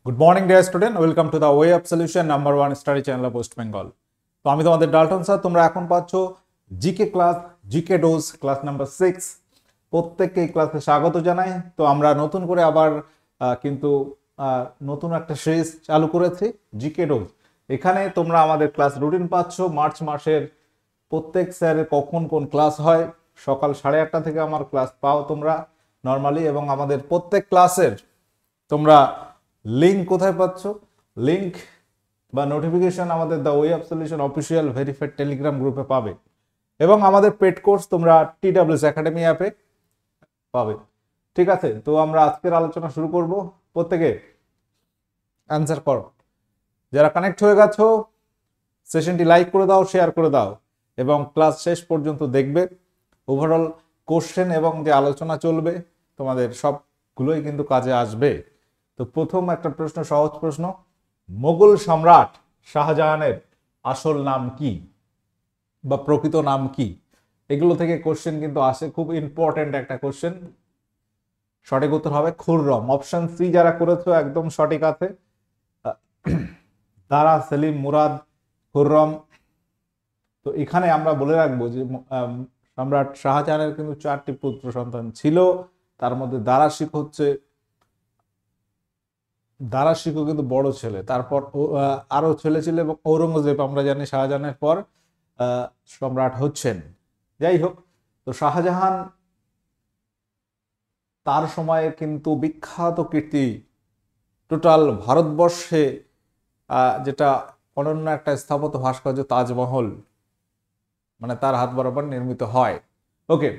Good morning dear student, welcome to the way of solution number 1 study channel of West Bengal. তো আমি তোমাদের Dalton sir. তোমরা এখন পাচ্ছ GK class, GK dose class number 6। প্রত্যেককে এই ক্লাসে স্বাগত জানাই। তো আমরা নতুন করে আবার কিন্তু নতুন একটা সিরিজ চালু করেছি, জিকে ডোজ। এখানে তোমরা আমাদের ক্লাস রুটিন পাচ্ছ। মার্চ মাসের প্রত্যেক স্যারের কখন কোন ক্লাস হয়, সকাল 8:30 থেকে আমার ক্লাস পাও তোমরা নর্মালি। এবং আমাদের প্রত্যেক ক্লাসের তোমরা লিঙ্ক কোথায় পাচ্ছ? লিঙ্ক বা নোটিফিকেশন আমাদের the way of solution official verified Telegram গ্রুপে পাবে। এবং আমাদের পেড কোর্স তোমরা TWS একাডেমি অ্যাপে পাবে। ঠিক আছে, তো আমরা আজকের আলোচনা শুরু করব। প্রত্যেকে অ্যান্সার করো। যারা কানেক্ট হয়ে গেছো সেশনটি লাইক করে দাও, শেয়ার করে দাও এবং ক্লাস শেষ পর্যন্ত দেখবে। ওভারঅল কোশ্চেন এবং যে আলোচনা চলবে তোমাদের সবগুলোই কিন্তু কাজে আসবে। তো প্রথম একটা প্রশ্ন, সহজ প্রশ্ন, মোগল সম্রাট শাহজাহানের আসল নাম কি বা প্রকৃত নাম কি? এগুলো থেকে কোশ্চেন কিন্তু আসে, খুব ইম্পর্টেন্ট একটা কোশ্চেন। সঠিক উত্তর হবে খুররম। অপশন সি যারা করেছো একদম সঠিক আছে। দারা, সেলিম, মুরাদ, খুররম। তো এখানে আমরা বলে রাখবো যে সম্রাট শাহজাহানের কিন্তু 4টি পুত্র সন্তান ছিল। তার মধ্যে দারা শিখো কিন্তু বড় ছেলে। তারপর আরো ছেলে ছিল এবং ঔরঙ্গজেব আমরা জানি শাহজাহানের পর সম্রাট হচ্ছেন। যাই হোক, তো শাহজাহান তার সময়ে কিন্তু বিখ্যাত কীর্তি, টোটাল ভারতবর্ষে যেটা অনন্য একটা স্থাপত্য ভাস্কর্য তাজমহল, মানে তার হাত বরাবর নির্মিত হয়। ওকে,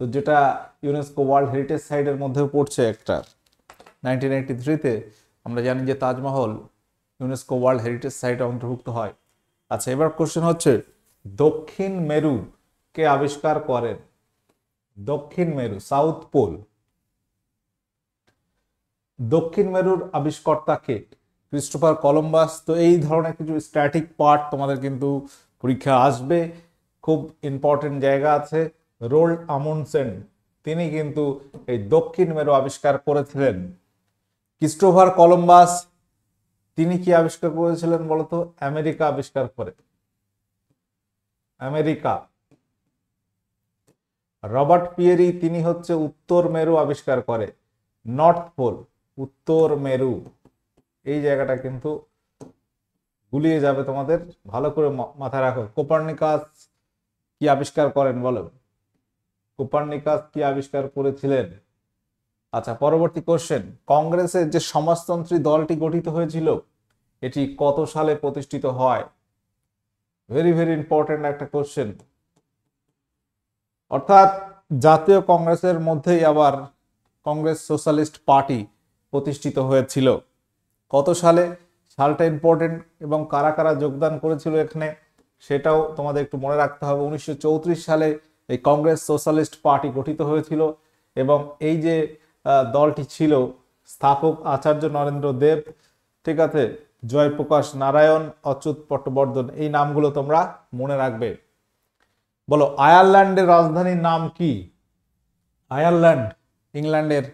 তো যেটা ইউনেস্কো ওয়ার্ল্ড হেরিটেজ সাইটের মধ্যেও পড়ছে একটা। 1983-তে আমরা জানি যে তাজমহল ইউনেস্কো ওয়ার্ল্ড হেরিটেজ সাইটে অন্তর্ভুক্ত হয়। আচ্ছা, এবার কোশ্চেন হচ্ছে দক্ষিণ মেরু কে আবিষ্কার করেন? দক্ষিণ মেরু, সাউথ পোল, দক্ষিণ মেরুর আবিষ্কর্তা কে? Christopher Columbus. তো এই ধরনের কিছু স্ট্যাটিক পার্ট তোমাদের কিন্তু পরীক্ষা আসবে, খুব ইম্পর্টেন্ট জায়গা আছে। রোল্ড আমুন্ডসেন, তিনি কিন্তু এই দক্ষিণ মেরু আবিষ্কার করেছিলেন। ক্রিস্টোফার কলম্বাস তিনি কি আবিষ্কার করেছিলেন বলতো? আমেরিকা আবিষ্কার করে, আমেরিকা। রবার্ট পিয়েরি তিনি হচ্ছে উত্তর মেরু আবিষ্কার করে, নর্থ পোল, উত্তর মেরু। এই জায়গাটা কিন্তু গুলিয়ে যাবে তোমাদের, ভালো করে মাথায় রাখো। কোপার্নিকাস কি আবিষ্কার করেন বলো? কোপার্নিকাস কি আবিষ্কার করেছিলেন? আচ্ছা, পরবর্তী কোশ্চেন, কংগ্রেসের যে সমাজতন্ত্রী দলটি গঠিত হয়েছিল এটি কত সালে প্রতিষ্ঠিত হয়? ভেরি ভেরি ইম্পর্টেন্ট একটা কোশ্চেন। অর্থাৎ জাতীয় কংগ্রেসের মধ্যেই আবার কংগ্রেস সোশ্যালিস্ট পার্টি প্রতিষ্ঠিত হয়েছিল। কত সালে? সালটা ইম্পর্টেন্ট এবং কারা কারা যোগদান করেছিল এখানে সেটাও তোমাদের একটু মনে রাখতে হবে। 1934 সালে এই কংগ্রেস সোশ্যালিস্ট পার্টি গঠিত হয়েছিল এবং এই যে দলটি ছিল, স্থাপক আচার্য নরেন্দ্র দেব, ঠিক আছে, জয়প্রকাশ নারায়ণ, অচ্যুত পট্টবর্ধন, এই নামগুলো তোমরা মনে রাখবে। বলো, আয়ারল্যান্ডের রাজধানীর নাম কি? আয়ারল্যান্ড ইংল্যান্ডের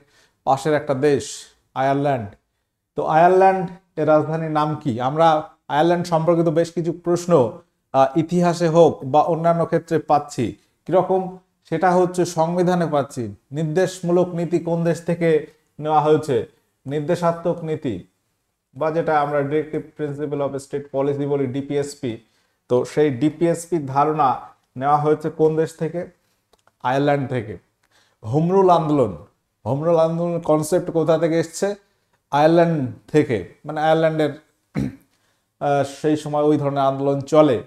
পাশের একটা দেশ, আয়ারল্যান্ড। তো আয়ারল্যান্ড এর রাজধানীর নাম কি? আমরা আয়ারল্যান্ড সম্পর্কিত বেশ কিছু প্রশ্ন ইতিহাসে হোক বা অন্যান্য ক্ষেত্রে পাচ্ছি। কিরকম? সেটা হচ্ছে সংবিধানে পাচ্ছি। নির্দেশমূলক নীতি কোন দেশ থেকে নেওয়া হয়েছে? নির্দেশাত্মক নীতি বা যেটা আমরা directive principal of state policy বলি, ডিপিএসপি। তো সেই ডিপিএসপির ধারণা নেওয়া হয়েছে কোন দেশ থেকে? আয়ারল্যান্ড থেকে। হোমরুল আন্দোলন, হোমরুল আন্দোলনের কনসেপ্ট কোথা থেকে এসছে? আয়ারল্যান্ড থেকে, মানে আয়ারল্যান্ডের সেই সময় ওই ধরনের আন্দোলন চলে।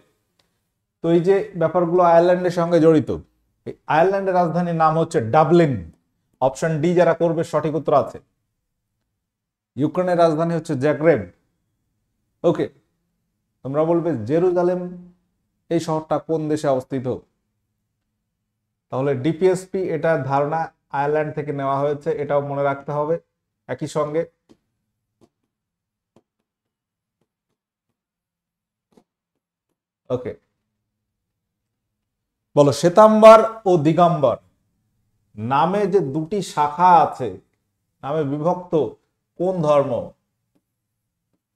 তো এই যে ব্যাপারগুলো আয়ারল্যান্ডের সঙ্গে জড়িত। এই আয়ারল্যান্ডের রাজধানীর নাম হচ্ছে ডাবলিন। অপশন ডি যারা করবে সঠিক উত্তর আছে। ইউক্রেনের রাজধানী হচ্ছে জাগ্রেব। ওকে, তোমরা বলবে জেরুজালেম এই শহরটা কোন দেশে অবস্থিত? তাহলে ডিপিএসপি এটার ধারণা আয়ারল্যান্ড থেকে নেওয়া হয়েছে, এটাও মনে রাখতে হবে। একই সঙ্গে ওকে, বলো শ্বেতাম্বর ও দিগম্বর নামে যে দুটি শাখা আছে, নামে বিভক্ত কোন ধর্ম?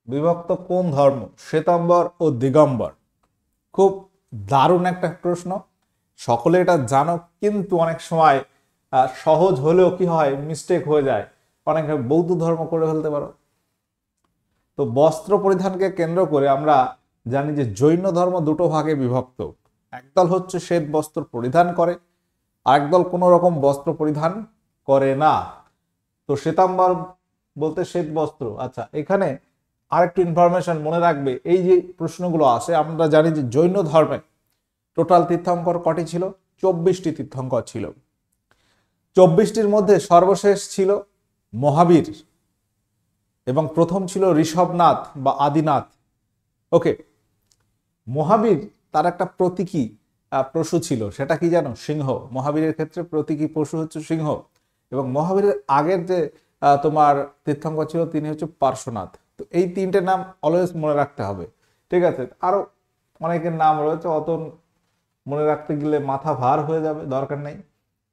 বিভক্ত কোন ধর্ম? শ্বেতাম্বর ও দিগম্বর। খুব দারুণ একটা প্রশ্ন, সকলে এটা জানো, কিন্তু অনেক সময় সহজ হলেও কি হয়, মিস্টেক হয়ে যায়, অনেকে বৌদ্ধ ধর্ম করে ফেলতে পারো। তো বস্ত্র পরিধানকে কেন্দ্র করে আমরা জানি যে জৈন ধর্ম দুটো ভাগে বিভক্ত। একদল হচ্ছে শ্বেত বস্ত্র পরিধান করে, আর একদল কোনো রকম বস্ত্র পরিধান করে না। তো শ্বেতাম্বর বলতে শ্বেত বস্ত্র। আচ্ছা, এখানে আরেকটু ইনফরমেশন মনে রাখবে, এই যে প্রশ্নগুলো আসে, আমরা জানি যে জৈন ধর্মে টোটাল তীর্থঙ্কর কটি ছিল? 24টি তীর্থঙ্কর ছিল। 24টির মধ্যে সর্বশেষ ছিল মহাবীর এবং প্রথম ছিল ঋষভনাথ বা আদিনাথ। ওকে, মহাবীর তার একটা প্রতীকী পশু ছিল, সেটা কি জানো? সিংহ। মহাবীরের ক্ষেত্রে প্রতীকী পশু হচ্ছে সিংহ। এবং মহাবীরের আগের যে তোমার তীর্থঙ্কর ছিল, তিনি হচ্ছে পার্শ্বনাথ। তো এই তিনটে নাম অলওয়েজ মনে রাখতে হবে, ঠিক আছে? আরো অনেকের নাম রয়েছে, অত মনে রাখতে গেলে মাথা ভার হয়ে যাবে, দরকার নেই।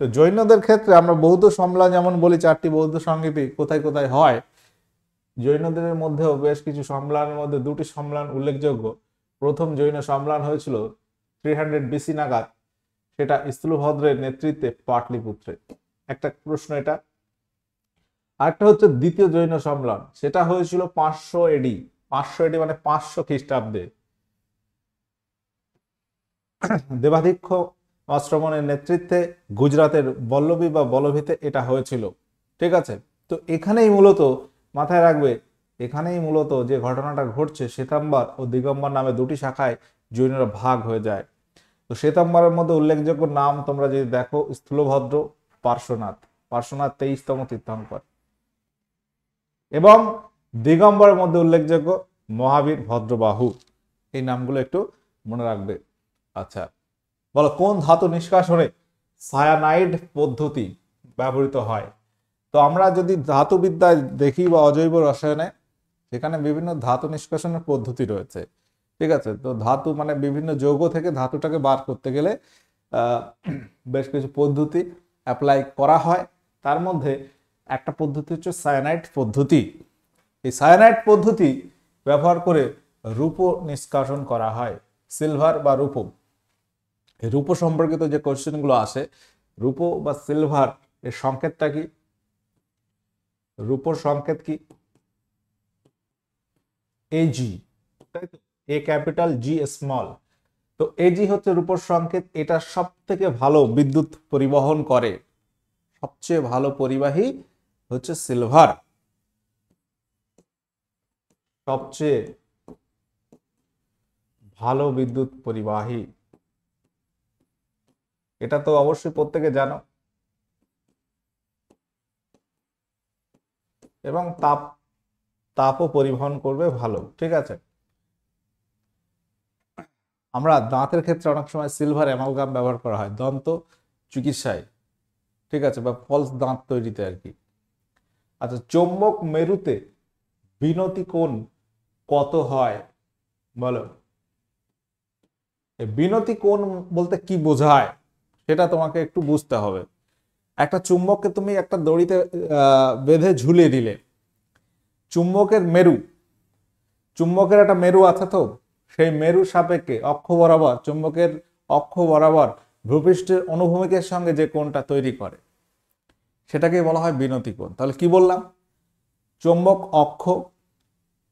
তো জৈনদের ক্ষেত্রে আমরা বৌদ্ধ সম্মেলন যেমন বলি 4টি বৌদ্ধ সংগীতি কোথায় কোথায় হয়, জৈনদের মধ্যেও বেশ কিছু সম্মেলনের মধ্যে 2টি সম্মেলন উল্লেখযোগ্য। প্রথম জৈন সম্মেলন হয়েছিল 300 বিসি নাগাদ, সেটা স্থূলভদ্রের নেতৃত্বে পাটলিপুত্রে। একটা প্রশ্ন এটা। আরেকটা হচ্ছে দ্বিতীয় জৈন সম্মেলন, সেটা হয়েছিল 500 এডি। 500 এডি মানে 500 খ্রিস্টাব্দে দেবাধিক্ষ আশ্রমণের নেতৃত্বে গুজরাতের বল্লভী বা বল্লভীতে এটা হয়েছিল, ঠিক আছে? তো এখানেই মূলত মাথায় রাখবে, এখানেই মূলত যে ঘটনাটা ঘটছে, শ্বেতাম্বর ও দিগম্বর নামে 2টি শাখায় জৈনরা ভাগ হয়ে যায়। তো শ্বেতাম্বরের মধ্যে উল্লেখযোগ্য নাম তোমরা যদি দেখো, স্থূলভদ্র, পার্শ্বনাথ। পার্শ্বনাথ 23তম তীর্থঙ্কর। এবং দিগম্বরের মধ্যে উল্লেখযোগ্য মহাবীর, ভদ্রবাহু। এই নামগুলো একটু মনে রাখবে। আচ্ছা, বলো কোন ধাতু নিষ্কাশনে সায়ানাইড পদ্ধতি ব্যবহৃত হয়? তো আমরা যদি ধাতুবিদ্যায় দেখি বা অজৈব রসায়নে, সেখানে বিভিন্ন ধাতু নিষ্কাশনের পদ্ধতি রয়েছে, ঠিক আছে? তো ধাতু মানে বিভিন্ন যৌগ থেকে ধাতুটাকে বার করতে গেলে বেশ কিছু পদ্ধতি অ্যাপ্লাই করা হয়। তার মধ্যে একটা পদ্ধতি হচ্ছে সায়ানাইড পদ্ধতি। এই সায়ানাইড পদ্ধতি ব্যবহার করে রূপো নিষ্কাশন করা হয়, সিলভার বা রূপো। এই রূপো সম্পর্কিত যে কোশ্চেনগুলো আসে, রূপো বা সিলভার এর সংকেতটা কি? রূপোর সংকেত কি? এজি, তাই তো? এ ক্যাপিটাল, জি স্মল। তো এজি হচ্ছে রূপোর সংকেত। এটা সব থেকে ভালো বিদ্যুৎ পরিবহন করে, সবচেয়ে ভালো পরিবাহী হচ্ছে সিলভার, সবচেয়ে ভালো বিদ্যুৎ পরিবাহী। এটা তো অবশ্যই প্রত্যেকে জানো। এবং তাপও পরিবহন করবে ভালো, ঠিক আছে? আমরা দাঁতের ক্ষেত্রে অনেক সময় সিলভার অ্যামালগাম ব্যবহার করা হয় দন্ত চিকিৎসায়, ঠিক আছে, বা ফলস দাঁত তৈরিতে আর কি। আচ্ছা, চৌম্বক মেরুতে বিনতি কোণ কত হয় বলো? বিনতি কোণ বলতে কি বোঝায় সেটা তোমাকে একটু বুঝতে হবে। একটা চুম্বককে তুমি একটা দড়িতে বেঁধে ঝুলিয়ে দিলে, চুম্বকের মেরু, চুম্বকের একটা মেরু আছে, তো সেই মেরু সাপেক্ষে অক্ষ বরাবর, চুম্বকের অক্ষ বরাবর ভূপৃষ্ঠের অনুভূমিকের সঙ্গে যে কোণটা তৈরি করে, সেটাকে বলা হয় বিনতি কোণ। তাহলে কি বললাম? চুম্বক অক্ষ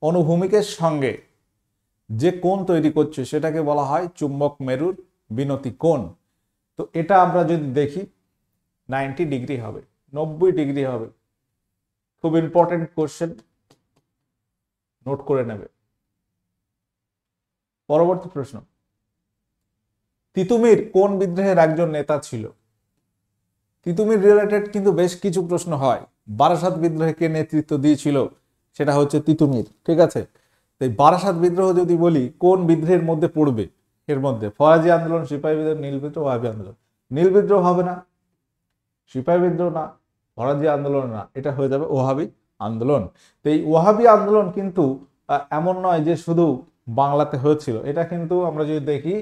অনুভূমিকের সঙ্গে যে কোণ তৈরি করছে, সেটাকে বলা হয় চুম্বক মেরুর বিনতি কোণ। তো এটা আমরা যদি দেখি 90 ডিগ্রি হবে, 90 ডিগ্রি হবে। খুব ইম্পর্টেন্ট কোশ্চেন, নোট করে নেবে। পরবর্তী প্রশ্ন, তিতুমির কোন বিদ্রোহের একজন নেতা ছিল? তিতুমির রিলেটেড কিন্তু বেশ কিছু প্রশ্ন হয়। বারাসাত বিদ্রোহে কে নেতৃত্ব দিয়েছিল? সেটা হচ্ছে তিতুমির, ঠিক আছে? তো এই বারাসাত বিদ্রোহ যদি বলি, কোন বিদ্রোহের মধ্যে পড়বে? এর মধ্যে ফরাজি আন্দোলন, সিপাহী বিদ্রোহ, নীল বিদ্রোহ, ওয়াহাবি আন্দোলন। নীল বিদ্রোহ হবে না, সিপাহী বিদ্রোহ না, ফরাজি আন্দোলন না, এটা হয়ে যাবে ওহাবি আন্দোলন। তো এই ওহাবি আন্দোলন কিন্তু এমন নয় যে শুধু বাংলাতে হয়েছিল, এটা কিন্তু আমরা যদি দেখি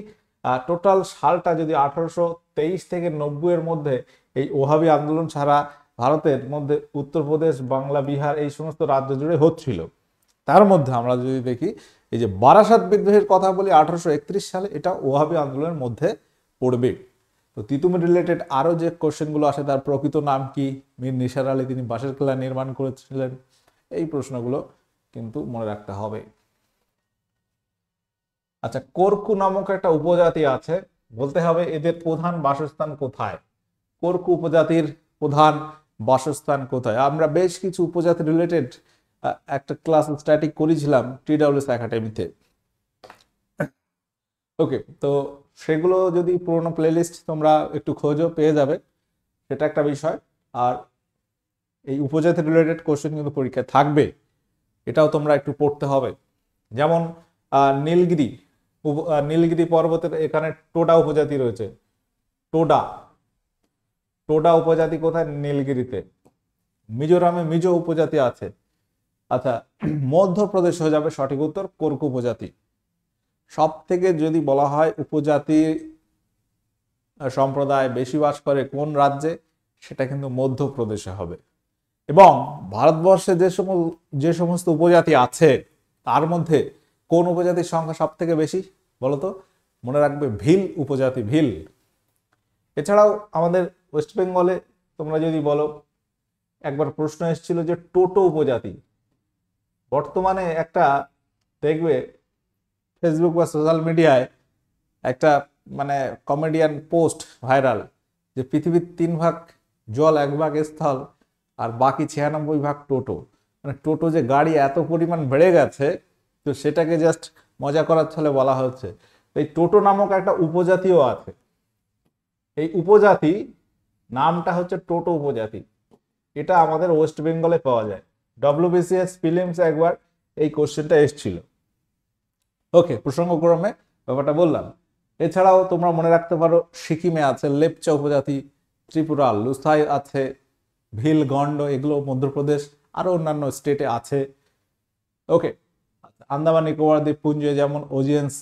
টোটাল সালটা যদি 1823 থেকে 90 এর মধ্যে এই ওহাবি আন্দোলন ছাড়া ভারতের মধ্যে উত্তরপ্রদেশ, বাংলা, বিহার এই সমস্ত রাজ্য জুড়ে হচ্ছিল। তার মধ্যে আমরা যদি দেখি এই যে বারাসাত বিদ্রোহের কথা বলি 1831 সালে, এটা ওহাবি আন্দোলনের মধ্যে পড়বে। তো তিতুমির রিলেটেড আরো যে কোশ্চেনগুলো আসে, তার প্রকৃত নাম কি, মীর নিসার আলী তিনি বাঁশের কিলা নির্মাণ করেছিলেন, এই প্রশ্নগুলো কিন্তু মনে রাখতে হবে। আচ্ছা, কোরকু নামক একটা উপজাতি আছে, বলতে হবে এদের প্রধান বাসস্থান কোথায়। কোরকু উপজাতির প্রধান বাসস্থান কোথায়? আমরা বেশ কিছু উপজাতি রিলেটেড একটা ক্লাস স্ট্যাটিক করেছিলাম TWS একাডেমিতে। ওকে, তো সেগুলো যদি পুরোনো প্লেলিস্ট তোমরা একটু খোঁজো পেয়ে যাবে, সেটা একটা বিষয়। আর এই উপজাতি রিলেটেড কোশ্চেন কিন্তু পরীক্ষায় থাকবে, এটাও তোমরা একটু পড়তে হবে। যেমন নীলগিরি নীলগিরি পর্বতের এখানে টোডা উপজাতি রয়েছে। টোডা টোডা উপজাতি কোথায়? নীলগিরিতে। মিজোরামে মিজো উপজাতি আছে। আচ্ছা, মধ্যপ্রদেশ হয়ে যাবে সঠিক উত্তর, কোরকু উপজাতি। সব থেকে যদি বলা হয় উপজাতি সম্প্রদায় বেশি বাস করে কোন রাজ্যে, সেটা কিন্তু মধ্যপ্রদেশে হবে। এবং ভারতবর্ষে যে সমস্ত উপজাতি আছে তার মধ্যে কোন উপজাতির সংখ্যা সব থেকে বেশি বলতো? মনে রাখবে, ভিল উপজাতি, ভিল। এছাড়াও আমাদের ওয়েস্ট বেঙ্গলে তোমরা যদি বলো, একবার প্রশ্ন এসেছিল যে টোটো উপজাতি। বর্তমানে একটা দেখবে ফেসবুক বা সোশ্যাল মিডিয়ায় একটা মানে কমেডিয়ান পোস্ট ভাইরাল, যে পৃথিবীর 3 ভাগ জল, 1 ভাগ স্থল, আর বাকি 96 ভাগ টোটো। মানে টোটো যে গাড়ি এত পরিমাণ বেড়ে গেছে, তো সেটাকে জাস্ট মজা করার ছলে বলা হচ্ছে। এই টোটো নামক একটা উপজাতিও আছে। এই উপজাতি নামটা হচ্ছে টোটো উপজাতি। এটা আমাদের ওয়েস্ট বেঙ্গলে পাওয়া যায়। WBCS প্রিলিমস একবার এই কোশ্চেনটা এসেছিল। ওকে, প্রসঙ্গক্রমে ব্যাপারটা বললাম। এছাড়াও তোমরা মনে রাখতে পারো সিকিমে আছে লেপচা উপজাতি, ত্রিপুরা লুসাই আছে, ভিল, গন্ড, এগুলো মধ্যপ্রদেশ, আরো অন্যান্য স্টেটে আছে। ওকে, আন্দামান নিকোবর দ্বীপপুঞ্জে যেমন ওজিয়েন্স,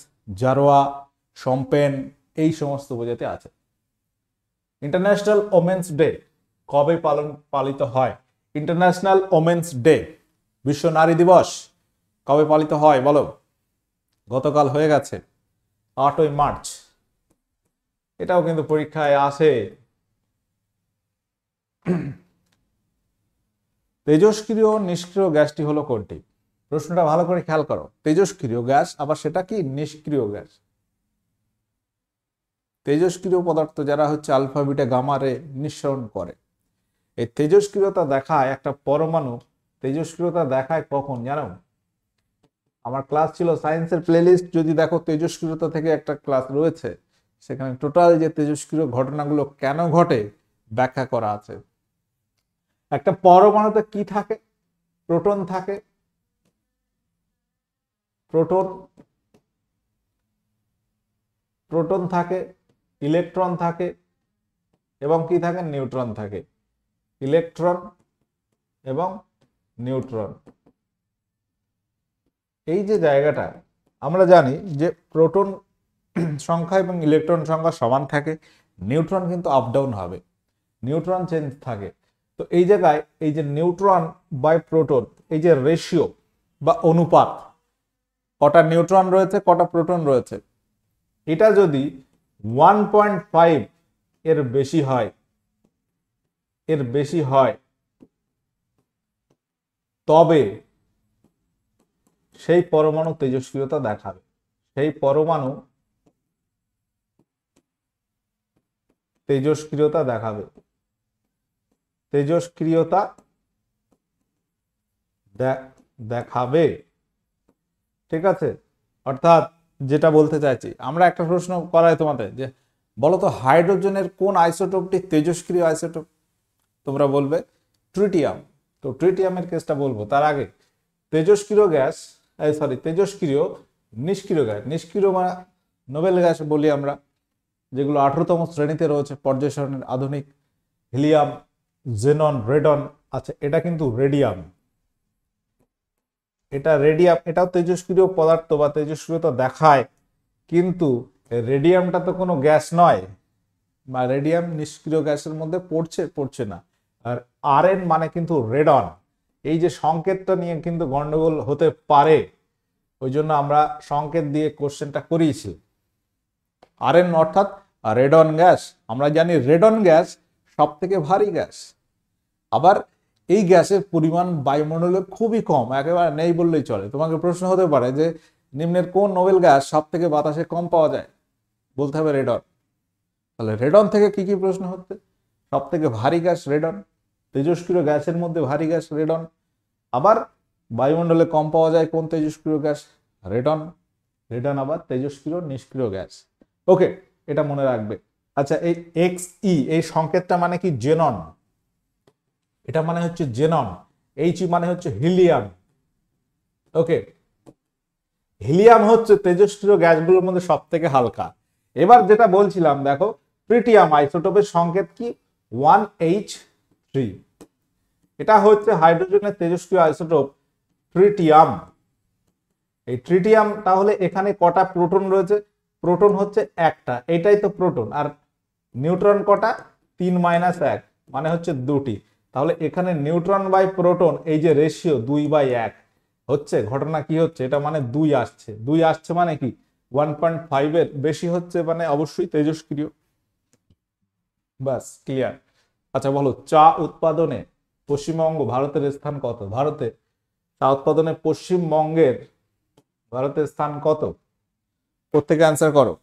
জারোয়া, শম্পেন, এই সমস্ত উপজাতি আছে। ইন্টারন্যাশনাল ওমেন্স ডে কবে পালিত হয়? ইন্টারন্যাশনাল ওমেন্স ডে, বিশ্ব নারী দিবস, কবে পালিত হয় বলো? গতকাল হয়ে গেছে, 8ই মার্চ। এটাও কিন্তু পরীক্ষায় আসে। তেজস্ক্রিয় নিষ্ক্রিয় গ্যাসটি হলো কোনটি? প্রশ্নটা ভালো করে খেয়াল করো। তেজস্ক্রিয় গ্যাস, আবার সেটা কি নিষ্ক্রিয় গ্যাস। তেজস্ক্রিয় পদার্থ যারা হচ্ছে আলফা, বিটা, গামা রে নিঃসরণ করে, এই তেজস্ক্রিয়তা দেখায় একটা পরমাণু। তেজস্ক্রিয়তা দেখায় কখন জানো? আমার ক্লাস ছিল সায়েন্সের প্লেলিস্ট, যদি দেখো তেজস্ক্রিয়তা থেকে একটা ক্লাস রয়েছে, সেখানে টোটাল যে তেজস্ক্রিয় ঘটনাগুলো কেন ঘটে ব্যাখ্যা করা আছে। একটা পরমাণুতে কি থাকে? প্রোটন থাকে, প্রোটন থাকে, ইলেকট্রন থাকে, এবং কি থাকে? নিউট্রন থাকে। ইলেকট্রন এবং নিউট্রন, এই যে জায়গাটা আমরা জানি যে প্রোটন সংখ্যা এবং ইলেকট্রন সংখ্যা সমান থাকে, নিউট্রন কিন্তু আপ ডাউন হবে, নিউট্রন চেঞ্জ থাকে। তো এই জায়গায় এই যে নিউট্রন বাই প্রোটন, এই যে রেশিও বা অনুপাত, কটা নিউট্রন রয়েছে কটা প্রোটন রয়েছে, এটা যদি 1.5 এর বেশি হয় তবে সেই পরমাণু তেজস্ক্রিয়তা দেখাবে। সেই পরমাণু তেজস্ক্রিয়তা দেখাবে, তেজস্ক্রিয়তা দেখাবে। ঠিক আছে, অর্থাৎ যেটা বলতে চাইছি, আমরা একটা প্রশ্ন করাই তোমাদের যে বলো তো হাইড্রোজেনের কোন আইসোটোপটি তেজস্ক্রিয় আইসোটোপ? তোমরা বলবে ট্রিটিয়াম। তো ট্রিটিয়ামের কেসটা বলবো তার আগে তেজস্ক্রিয় গ্যাস, তেজস্ক্রিয় নিষ্ক্রিয় গ্যাস, নিষ্ক্রিয় মানে নোবেল গ্যাস বলি আমরা, যেগুলো 18তম শ্রেণীতে রয়েছে পর্যায় সারণীর আধুনিক, হিলিয়াম, জেনন, রেডন। আচ্ছা, এটা কিন্তু রেডিয়াম, এটাও তেজস্ক্রিয় পদার্থ বা তেজস্ক্রিয়তা দেখায়, কিন্তু রেডিয়ামটা তো কোনো গ্যাস নয়, বা রেডিয়াম নিষ্ক্রিয় গ্যাসের মধ্যে পড়ছে না। আর আরএন মানে কিন্তু রেডন, এই যে সংকেতটা নিয়ে কিন্তু গন্ডগোল হতে পারে, ওই জন্য আমরা সংকেত দিয়ে কোশ্চেনটা করিয়েছি। আরএন অর্থাৎ রেডন গ্যাস। আমরা জানি রেডন গ্যাস সব থেকে ভারী গ্যাস, আবার এই গ্যাসের পরিমাণ বায়ুমণ্ডলে খুবই কম, একেবারে নেই বললেই চলে। তোমাকে প্রশ্ন হতে পারে যে নিম্নের কোন নোবেল গ্যাস সব থেকে বাতাসে কম পাওয়া যায়, বলতে হবে রেডন। তাহলে রেডন থেকে কি কি প্রশ্ন হচ্ছে? সব থেকে ভারী গ্যাস রেডন, তেজস্ক্রিয় গ্যাসের মধ্যে ভারী গ্যাস রেডন, আবার বায়ুমণ্ডলে কম পাওয়া যায় কোন তেজস্ক্রিয় গ্যাস? রেডন। রেডন আবার তেজস্ক্রিয় নিষ্ক্রিয় গ্যাস। ওকে, এটা মনে রাখবে। আচ্ছা, এই এক্স ই এই সংকেতটা মানে কি? জেনন। এটা মানে হচ্ছে জেনন। এইচ মানে হচ্ছে হিলিয়াম। ওকে, হিলিয়াম হচ্ছে তেজস্ক্রিয় গ্যাসগুলোর মধ্যে সব থেকে হালকা। এবার যেটা বলছিলাম দেখো, ট্রিটিয়াম আইসোটোপের সংকেত কি? 1H3। এটা হচ্ছে হাইড্রোজেনের তেজস্ক্রিয় আইসোটোপ ট্রিটিয়াম। এই ট্রিটিয়াম, তাহলে এখানে কটা প্রোটন রয়েছে? প্রোটন হচ্ছে একটা, এটাই তো প্রোটন। আর নিউট্রন কটা? 3-1, মানে হচ্ছে দুটি। তাহলে এখানে নিউট্রন বাই প্রোটন এই যে রেশিও 2/1 হচ্ছে, ঘটনা কি হচ্ছে? এটা মানে 2 আসছে। 2 আসছে মানে কি 1.5 এর বেশি হচ্ছে, মানে অবশ্যই তেজস্ক্রিয়। বাস, ক্লিয়ার। আচ্ছা বলো, চা উৎপাদনে পশ্চিমবঙ্গ ভারতের স্থান কত? ভারতে চা উৎপাদনে পশ্চিমবঙ্গের ভারতের স্থান কত? প্রত্যেকে অ্যান্সার করো।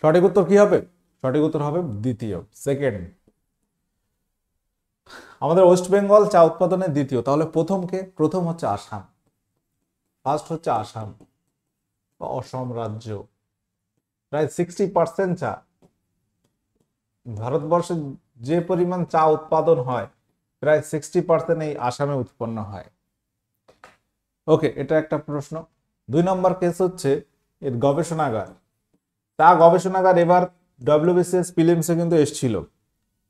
সঠিক উত্তর কি হবে? সঠিক উত্তর হবে দ্বিতীয়, সেকেন্ড। আমাদের ওয়েস্ট বেঙ্গল চা উৎপাদনে দ্বিতীয়। তাহলে প্রথম কে? প্রথম হচ্ছে আসাম। ফার্স্ট হচ্ছে আসাম বা অসম রাজ্য। প্রায় 60% চা। ভারতবর্ষে যে পরিমাণ চা উৎপাদন হয় প্রায় 60% এই আসামে উৎপন্ন হয়। ওকে, এটা একটা প্রশ্ন। 2 নম্বর কেস হচ্ছে এর গবেষণাগার। চা গবেষণাগার এবার ডব্লিউবিসিএস প্রিলিমসে কিন্তু এসেছিল।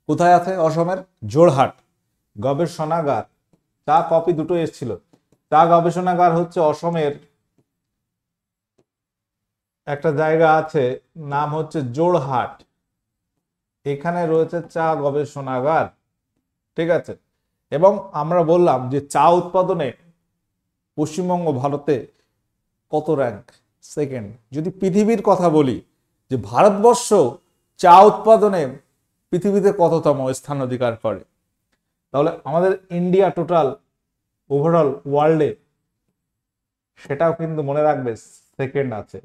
কোথায় আছে? অসমের জোরহাট। গবেষণাগার, চা কপি দুটো এসেছিল। চা গবেষণাগার হচ্ছে অসমের একটা জায়গা আছে, নাম হচ্ছে জোরহাট। এখানে রয়েছে চা গবেষণাগার। ঠিক আছে। এবং আমরা বললাম যে চা উৎপাদনে পশ্চিমবঙ্গ ভারতে কত র্যাঙ্ক? সেকেন্ড। যদি পৃথিবীর কথা বলি যে ভারতবর্ষ চা উৎপাদনে পৃথিবীতে কততম স্থান অধিকার করে, তাহলে আমাদের ইন্ডিয়া টোটাল ওভারঅল ওয়ার্ল্ডে সেটাও কিন্তু মনে রাখবে সেকেন্ড আছে।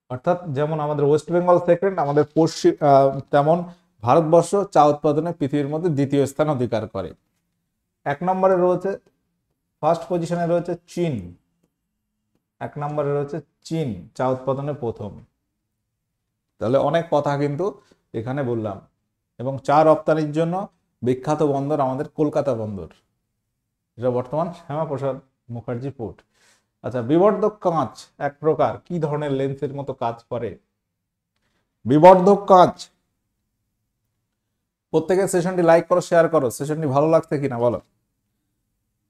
অর্থাৎ যেমন আমাদের ওয়েস্ট বেঙ্গল সেকেন্ড, আমাদের পশ্চিম তেমন ভারতবর্ষ চা উৎপাদনে পৃথিবীর মধ্যে দ্বিতীয় স্থান অধিকার করে। 1 নম্বরে রয়েছে, ফার্স্ট পজিশনে রয়েছে চীন। 1 নম্বরে রয়েছে চীন, চা উৎপাদনে প্রথম। তাহলে অনেক কথা কিন্তু এখানে বললাম। এবং চা রপ্তানির জন্য বিখ্যাত বন্দর আমাদের কলকাতা বন্দর, যেটা বর্তমান শ্যামাপ্রসাদ মুখার্জি পোর্ট। আচ্ছা, বিবর্ধক কাঁচ এক প্রকার কি ধরনের লেন্সের মতো কাজ করে? বিবর্ধক কাঁচ। প্রত্যেকের সেশনটি লাইক করো, শেয়ার করো। সেশনটি ভালো লাগছে কিনা বলো।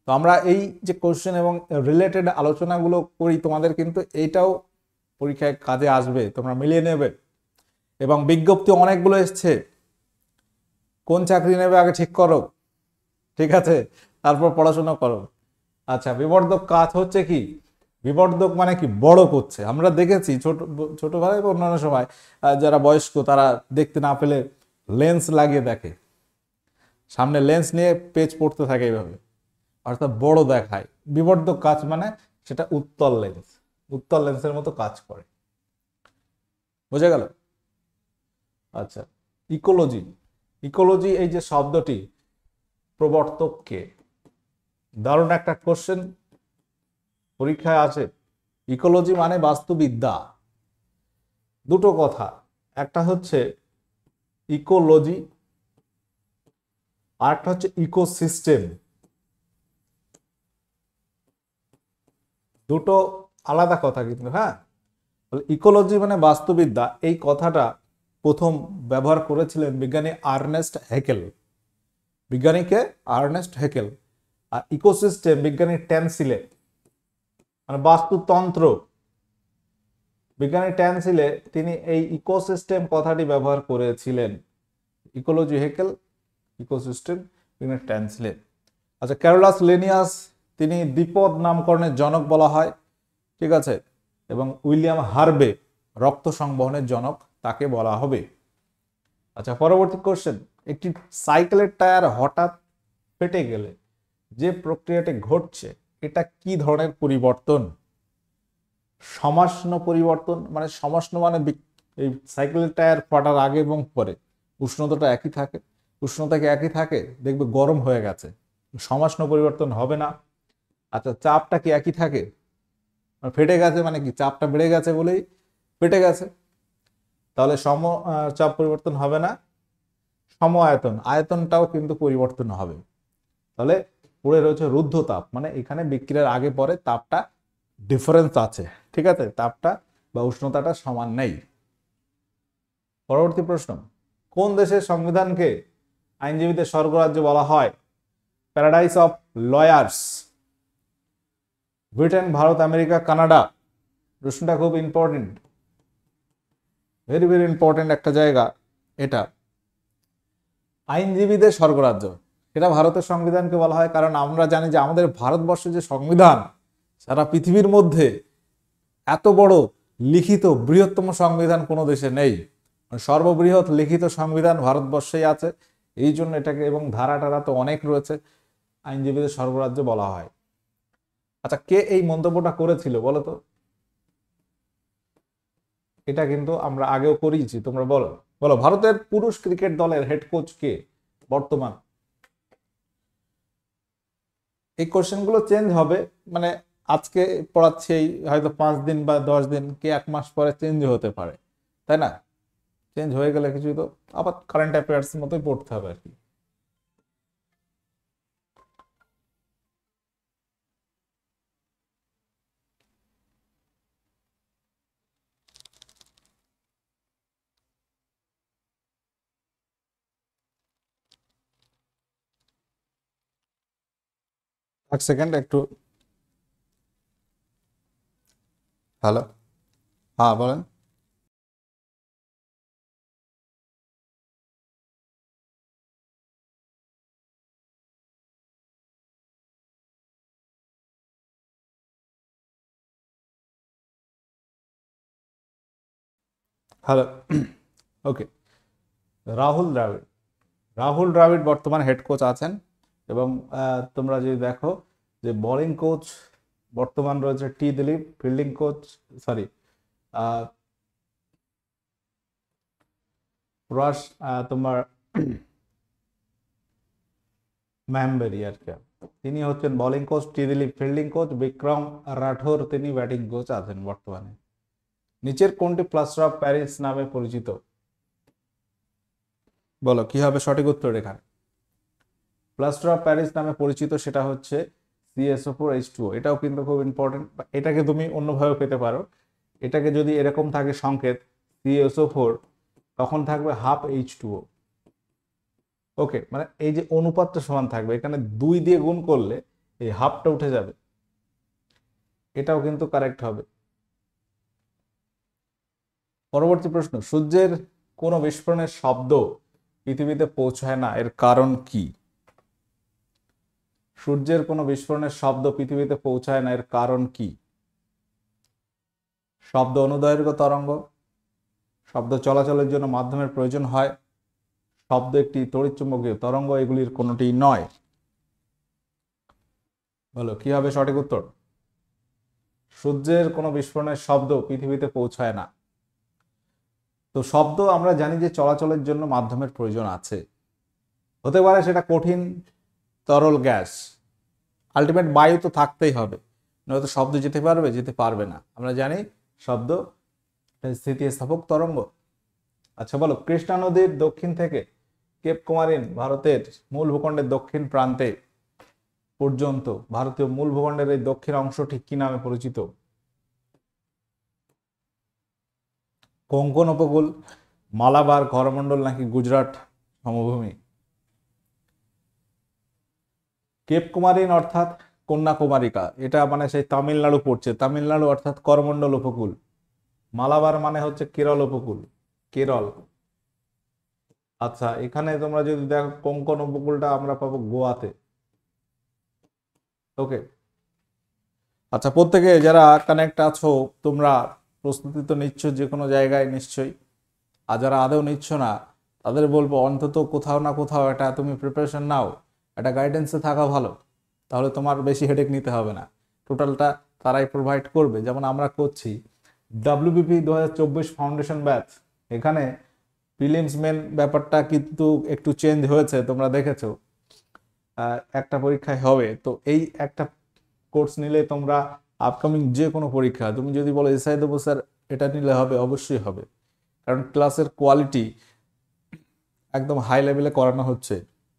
তো আমরা এই যে কোশ্চেন এবং রিলেটেড আলোচনাগুলো করি, তোমাদের কিন্তু এইটাও পরীক্ষায় কাজে আসবে, তোমরা মিলিয়ে নেবে। এবং বিজ্ঞপ্তি অনেকগুলো এসছে, কোন চাকরি নেবে আগে ঠিক করো। ঠিক আছে, তারপর পড়াশোনা করো। আচ্ছা, বিবর্ধক কাঁচ হচ্ছে কি? বিবর্ধক মানে কি? বড় করছে। আমরা দেখেছি ছোটবেলায় বা অন্যান্য সময় যারা বয়স্ক তারা দেখতে না পেলে লেন্স লাগিয়ে দেখে, সামনে লেন্স নিয়ে পেজ পড়তে থাকে এইভাবে, অর্থাৎ বড় দেখায়। বিবর্ধক কাঁচ মানে সেটা উত্তল লেন্স, উত্তল লেন্সের মতো কাজ করে। বুঝে গেল? আচ্ছা, ইকোলজি। ইকোলজি এই যে শব্দটি, প্রবর্তক কে? দারুণ একটা কোশ্চেন, পরীক্ষায় আছে। ইকোলজি মানে বাস্তুবিদ্যা। দুটো কথা, একটা হচ্ছে ইকোলজি আর একটা হচ্ছে ইকোসিস্টেম। দুটো আলাদা কথা কিন্তু। হ্যাঁ, ইকোলজি মানে বাস্তুবিদ্যা, এই কথাটা প্রথম ব্যবহার করেছিলেন বিজ্ঞানী আর্নেস্ট হ্যাকেল। বিজ্ঞানীকে আর্নেস্ট হ্যাকেল। আর ইকোসিস্টেম বিজ্ঞানী ট্যানসিলে, মানে বাস্তুতন্ত্র বিজ্ঞানী ট্যানসিলে তিনি এই ইকোসিস্টেম কথাটি ব্যবহার করেছিলেন। ইকোলজি হ্যাকেল, ইকোসিস্টেম বিজ্ঞানী ট্যানসিলে। আচ্ছা, ক্যারোলাস লিনিয়াস তিনি দ্বিপদ নামকরণের জনক বলা হয়, ঠিক আছে। এবং উইলিয়াম হার্বে রক্ত সংবহনের জনক তাকে বলা হবে। আচ্ছা, পরবর্তী কোশ্চেন, একটি সাইকেলের টায়ার হঠাৎ ফেটে গেলে যে প্রক্রিয়াটি ঘটছে এটা কি ধরনের পরিবর্তন? সমাসন পরিবর্তন। মানে সমাসন মানে এই সাইকেলের টায়ার ফাটার আগে এবং পরে উষ্ণতাটা একই থাকে, উষ্ণতা কি একই থাকে? দেখবে গরম হয়ে গেছে, সমাসন পরিবর্তন হবে না। আচ্ছা, চাপটা কি একই থাকে? ফেটে গেছে মানে কি চাপটা বেড়ে গেছে বলেই ফেটে গেছে, তাহলে চাপ পরিবর্তন হবে না। সম আয়তন, আয়তনটাও কিন্তু পরিবর্তন হবে। তাহলে পড়ে রয়েছে রুদ্ধ তাপ, মানে এখানে বিক্রিয়ার আগে পরে তাপটা ডিফারেন্স আছে, ঠিক আছে, তাপটা বা উষ্ণতাটা সমান নেই। পরবর্তী প্রশ্ন, কোন দেশের সংবিধানকে আইনজীবীদের স্বর্গরাজ্য বলা হয়? Paradise of lawyers. Britain, Bharat, America, Canada. প্রশ্নটা খুব ইম্পর্টেন্ট, ভেরি ভেরি ইম্পর্টেন্ট একটা জায়গা এটা। আইনজীবীদের স্বর্গরাজ্য, এটা ভারতের সংবিধানকে বলা হয়, কারণ আমরা জানি যে আমাদের ভারতবর্ষের যে সংবিধান সারা পৃথিবীর মধ্যে এত বড় লিখিত বৃহত্তম সংবিধান কোনো দেশে নেই। সর্ববৃহৎ লিখিত সংবিধান ভারতবর্ষেই আছে, এই জন্য এটাকে, এবং ধারা টারা তো অনেক রয়েছে, আইনজীবীদের স্বর্গরাজ্য বলা হয়। আচ্ছা, কে এই মন্তব্যটা করেছিল বলো তো? এটা কিন্তু আমরা আগেও করিয়েছি, তোমরা বলো বলো। ভারতের পুরুষ ক্রিকেট দলের হেড কোচ কে বর্তমান? এই কোশ্চেন গুলো চেঞ্জ হবে, মানে আজকে পড়াচ্ছি হয়তো 5 দিন বা 10 দিন কি 1 মাস পরে চেঞ্জ হতে পারে, তাই না? চেঞ্জ হয়ে গেলে কিছু তো আবার কারেন্ট অ্যাফেয়ার্স মতোই পড়তে হবে আর কি। এক সেকেন্ড একটু। হ্যালো, হ্যাঁ বলেন। হ্যালো, ওকে। রাহুল দ্রাবিড়, রাহুল দ্রাবিড় বর্তমান হেড কোচ আছেন। এবং তোমরা যদি দেখো যে বোলিং কোচ বর্তমান রয়েছে টি দিলীপ, ফিল্ডিং কোচ সরি প্রয়াস তোমার ম্যামবেরি আর কি, তিনি হচ্ছেন বোলিং কোচ, টি দিলীপ ফিল্ডিং কোচ, বিক্রম রাঠোর তিনি ব্যাটিং কোচ আছেন বর্তমানে। নিচের কোনটি প্লাস্টার অফ প্যারিস নামে পরিচিত? বলো কি হবে সঠিক উত্তর এখানে? প্লাস্টার অফ প্যারিস নামে পরিচিত সেটা হচ্ছে CSO4H2O। এটাও কিন্তু খুব ইম্পর্টেন্ট, এটাকে তুমি অন্যভাবে পেতে পারো। এটাকে যদি এরকম থাকে সংকেত CSO4, তখন থাকবে হাফ H2O। ওকে, মানে এই যে অনুপাতটা সমান থাকবে, এখানে 2 দিয়ে গুণ করলে এই হাফটা উঠে যাবে, এটাও কিন্তু কারেক্ট হবে। পরবর্তী প্রশ্ন, সূর্যের কোন বিস্ফোরণের শব্দ পৃথিবীতে পৌঁছায় না, এর কারণ কি? সূর্যের কোন বিস্ফোরণের শব্দ পৃথিবীতে পৌঁছায় না, এর কারণ কি? শব্দ অনুদৈর্ঘ্য তরঙ্গ, শব্দ চলাচলের জন্য মাধ্যমের প্রয়োজন হয়, শব্দ একটি তড়িৎচুম্বকীয় তরঙ্গ, এগুলির কোনোটি নয়। বলো কি হবে সঠিক উত্তর? সূর্যের কোনো বিস্ফোরণের শব্দ পৃথিবীতে পৌঁছায় না। তো শব্দ আমরা জানি যে চলাচলের জন্য মাধ্যমের প্রয়োজন আছে, হতে পারে সেটা কঠিন, তরল, গ্যাস, আলটিমেট বায়ু তো থাকতেই হবে, নয়তো শব্দ যেতে পারবে? যেতে পারবে না। আমরা জানি শব্দ স্থিতিস্থাপক তরঙ্গ। আচ্ছা বলো, কৃষ্ণা নদীর দক্ষিণ থেকে কেপ কুমারিন ভারতের মূল ভূখণ্ডের দক্ষিণ প্রান্তে পর্যন্ত ভারতীয় মূল ভূখণ্ডের এই দক্ষিণ অংশটি কি নামে পরিচিত? কোঙ্কণ উপকূল, মালাবার, করমণ্ডল নাকি গুজরাট সমভূমি? কেপ কুমারিন অর্থাৎ কন্যাকুমারিকা, এটা মানে সেই তামিলনাড়ু পড়ছে, তামিলনাড়ু অর্থাৎ করমণ্ডল উপকূল। মালাবার মানে হচ্ছে কেরল উপকূল, কেরল। আচ্ছা, এখানে তোমরা যদি দেখো কোঙ্কণ উপকূলটা আমরা পাবো গোয়াতে। ওকে। আচ্ছা, প্রত্যেকে যারা কানেক্ট আছো তোমরা প্রস্তুতি তো নিচ্ছ যে কোনো জায়গায় নিশ্চয়ই, আর যারা আদৌ নিচ্ছ না তাদের বলবো অন্তত কোথাও না কোথাও এটা তুমি প্রিপারেশন নাও, একটা গাইডেন্সে থাকা ভালো, তাহলে তোমার বেশি হেডেক নিতে হবে না। টোটালটা তারাই প্রোভাইড করবে, যেমন আমরা করছি। WBP 2024 ফাউন্ডেশন ব্যাচ, এখানে প্রিলিমস মেন ব্যাপারটা কিন্তু একটু চেঞ্জ হয়েছে, তোমরা দেখেছো। একটা পরীক্ষায় হবে, তো এই একটা কোর্স নিলে তোমরা আপকামিং যে কোনো পরীক্ষা, তুমি যদি বলো এসআই দেবো স্যার, এটা নিলে হবে, অবশ্যই হবে। কারণ ক্লাসের কোয়ালিটি একদম হাই লেভেলে করানো হচ্ছে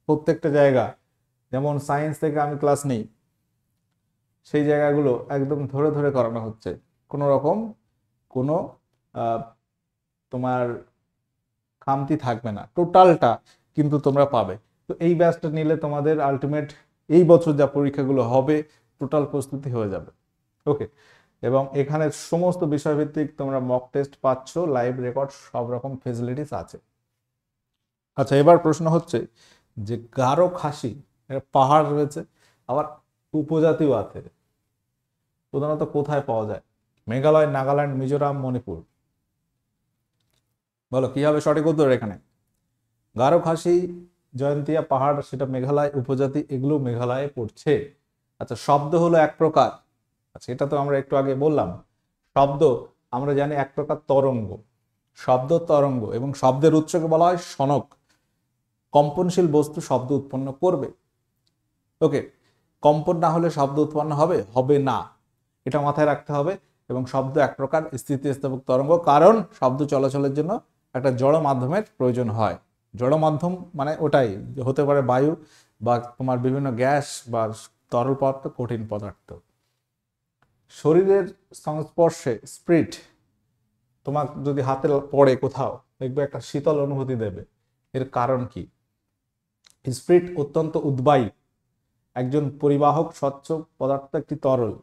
প্রত্যেকটা জায়গা। যেমন সায়েন্স থেকে আমি ক্লাস নিই, সেই জায়গাগুলো একদম ধরে ধরে করানো হচ্ছে, কোনো রকম কোনো তোমার খামতি থাকবে না, টোটালটা কিন্তু তোমরা পাবে। তো এই ব্যাচটা নিলে তোমাদের আলটিমেট এই বছর যা পরীক্ষাগুলো হবে টোটাল প্রস্তুতি হয়ে যাবে। ওকে। এবং এখানে সমস্ত বিষয়ভিত্তিক তোমরা মক টেস্ট পাচ্ছ, লাইভ রেকর্ড, সব রকম ফেসিলিটিস আছে। আচ্ছা, এবার প্রশ্ন হচ্ছে যে গারো খাসি পাহাড় রয়েছে, আবার উপজাতিও আছে, প্রধানত কোথায় পাওয়া যায়? মেঘালয়, নাগাল্যান্ড, মিজোরাম, মণিপুর? বলো কি হবে সঠিক উত্তর এখানে? গারো খাসি, জয়ন্তিয়া পাহাড় সেটা মেঘালয়, উপজাতি এগুলো মেঘালয়ে পড়ছে। আচ্ছা, শব্দ হলো এক প্রকার, আচ্ছা এটা তো আমরা একটু আগে বললাম, শব্দ আমরা জানি এক প্রকার তরঙ্গ, শব্দ তরঙ্গ, এবং শব্দের উৎসকে বলা হয় শনক। কম্পনশীল বস্তু শব্দ উৎপন্ন করবে। ওকে, কম্পন না হলে শব্দ উৎপন্ন হবে হবে না, এটা মাথায় রাখতে হবে। এবং শব্দ এক প্রকার স্থিতিস্থাপক তরঙ্গ, কারণ শব্দ চলাচলের জন্য একটা জড় মাধ্যমের প্রয়োজন হয়। জড় মাধ্যম মানে ওটাই হতে পারে বায়ু বা তোমার বিভিন্ন গ্যাস বা তরল পদার্থ, কঠিন পদার্থ। শরীরের সংস্পর্শে স্প্রিট তোমার যদি হাতে পড়ে কোথাও, দেখবে একটা শীতল অনুভূতি দেবে। এর কারণ কি? স্প্রিট অত্যন্ত উদ্বায়ী, একজন পরিবাহক স্বচ্ছ পদার্থ, একটি তরল।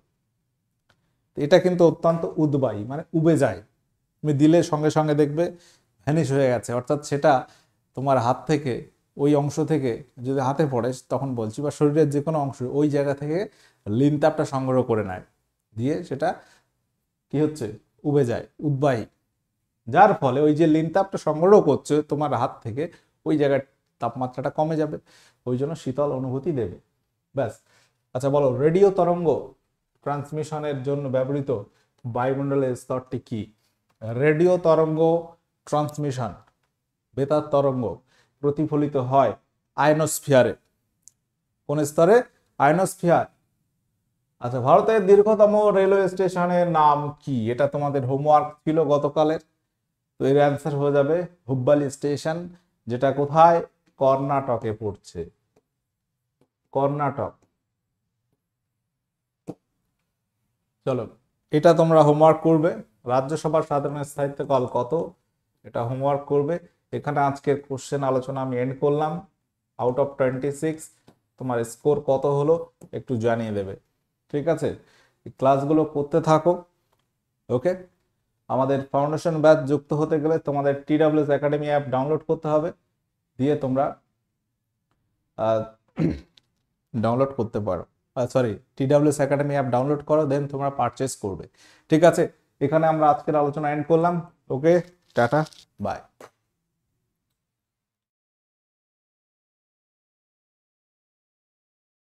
এটা কিন্তু অত্যন্ত উদ্বায়ী, মানে উবে যায়, তুমি দিলে সঙ্গে সঙ্গে দেখবে ভ্যানিশ হয়ে গেছে, অর্থাৎ সেটা তোমার হাত থেকে, ওই অংশ থেকে যদি হাতে পড়ে, তখন বলছি, বা শরীরের যে কোনো অংশ, ওই জায়গা থেকে লিনতাপটা সংগ্রহ করে নেয়, দিয়ে সেটা কি হচ্ছে, উবে যায়, উদ্বায়ী। যার ফলে ওই যে লিনতাপটা সংগ্রহ করছে তোমার হাত থেকে, ওই জায়গার তাপমাত্রাটা কমে যাবে, ওই জন্য শীতল অনুভূতি দেবে, ব্যাস। আচ্ছা বলো, রেডিও তরঙ্গ ট্রান্সমিশনের জন্য ব্যবহৃত বায়ুমণ্ডলের স্তরটি কি? রেডিও তরঙ্গ ট্রান্সমিশন, বেতার তরঙ্গ প্রতিফলিত হয় আয়নোস্ফিয়ারে। কোন স্তরে? আয়নোস্ফিয়ার। আচ্ছা, ভারতের দীর্ঘতম রেলওয়ে স্টেশনের নাম কি? এটা তোমাদের হোমওয়ার্ক ছিল গতকালের, তো এর অ্যান্সার হয়ে যাবে হুব্বালি স্টেশন, যেটা কোথায়? কর্ণাটকে পড়ছে, কর্ণাটক। চলো, এটা তোমরা হোমওয়ার্ক করবে। রাজ্যসভার সাধারণ স্থায়িত্বকাল কত? এটা হোমওয়ার্ক করবে। এখানে আজকের কোশ্চেন আলোচনা আমি এন্ড করলাম। আউট অফ 26 তোমার স্কোর কত হলো একটু জানিয়ে দেবে, ঠিক আছে? ক্লাসগুলো করতে থাকো। ওকে, আমাদের ফাউন্ডেশন ব্যাচ যুক্ত হতে গেলে তোমাদের TWS একাডেমি অ্যাপ ডাউনলোড করতে হবে, দিয়ে তোমরা ডাউনলোড করতে পারো, sorry, TWS academy app download করো, দেন তোমরা পারচেস করবে, ঠিক আছে? এখানে আমরা আজকের আলোচনা এন্ড করলাম। ওকে, টাটা, বাই।